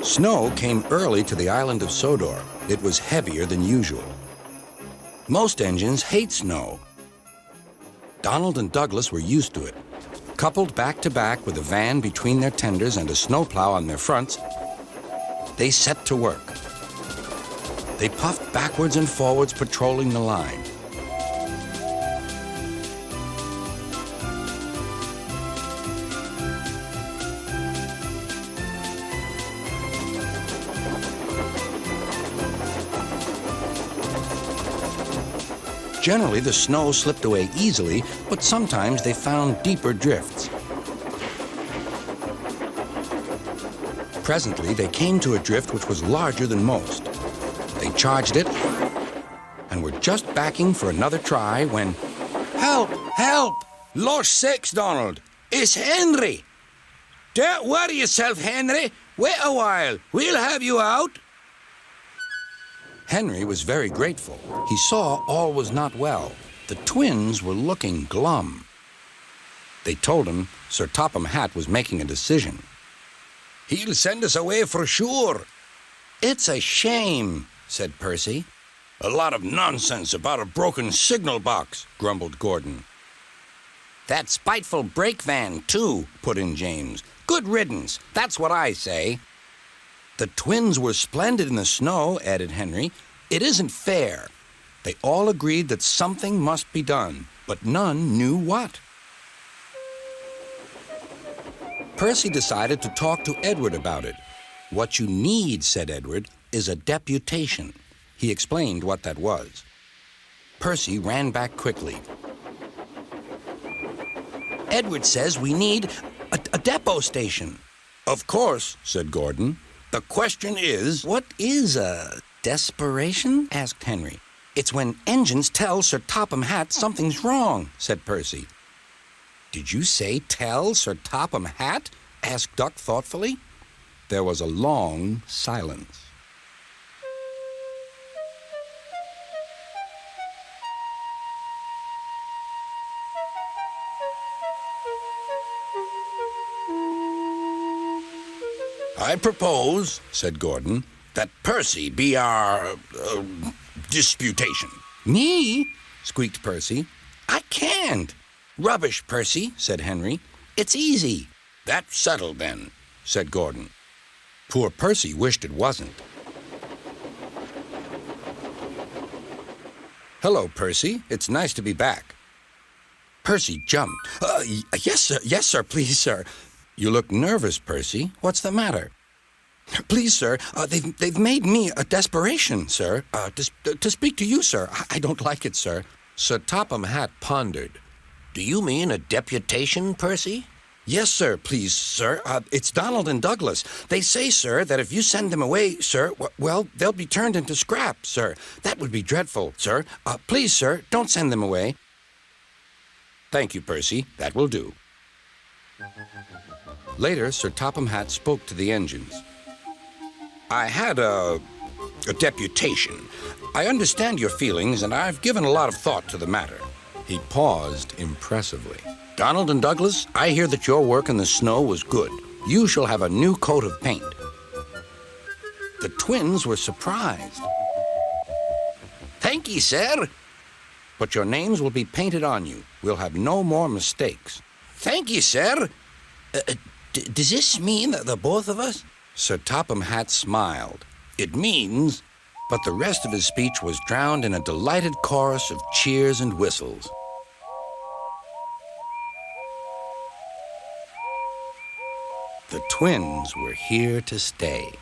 Snow came early to the island of Sodor. It was heavier than usual. Most engines hate snow. Donald and Douglas were used to it. Coupled back to back with a van between their tenders and a snowplow on their fronts, they set to work. They puffed backwards and forwards, patrolling the line. Generally, the snow slipped away easily, but sometimes they found deeper drifts. Presently, they came to a drift which was larger than most. They charged it and were just backing for another try when... Help! Help! Lost six, Donald. It's Henry. Don't worry yourself, Henry. Wait a while. We'll have you out. Henry was very grateful. He saw all was not well. The twins were looking glum. They told him Sir Topham Hatt was making a decision. He'll send us away for sure. It's a shame, said Percy. A lot of nonsense about a broken signal box, grumbled Gordon. That spiteful brake van, too, put in James. Good riddance, that's what I say. The twins were splendid in the snow, added Henry. It isn't fair. They all agreed that something must be done, but none knew what. Percy decided to talk to Edward about it. What you need, said Edward, is a deputation. He explained what that was. Percy ran back quickly. Edward says we need a depot station. Of course, said Gordon. The question is... What is a desperation? Asked Henry. It's when engines tell Sir Topham Hatt something's wrong, said Percy. Did you say tell Sir Topham Hatt? Asked Duck thoughtfully. There was a long silence. I propose, said Gordon, that Percy be our disputation. Me? Squeaked Percy. I can't. Rubbish, Percy, said Henry. It's easy. That's settled then, said Gordon. Poor Percy wished it wasn't. Hello, Percy. It's nice to be back. Percy jumped. Yes, sir, please, sir. You look nervous, Percy. What's the matter? Please, sir, they've made me a desperation, sir. To speak to you, sir. I don't like it, sir. Sir Topham Hatt pondered. Do you mean a deputation, Percy? Yes, sir, please, sir. It's Donald and Douglas. They say, sir, that if you send them away, sir, well, they'll be turned into scrap, sir. That would be dreadful, sir. Please, sir, don't send them away. Thank you, Percy. That will do. Later, Sir Topham Hatt spoke to the engines. I had a deputation. I understand your feelings, and I've given a lot of thought to the matter. He paused impressively. Donald and Douglas, I hear that your work in the snow was good. You shall have a new coat of paint. The twins were surprised. Thank ye, sir. But your names will be painted on you. We'll have no more mistakes. Thank ye, sir. Does this mean that the both of us? Sir Topham Hatt smiled. It means... But the rest of his speech was drowned in a delighted chorus of cheers and whistles. The twins were here to stay.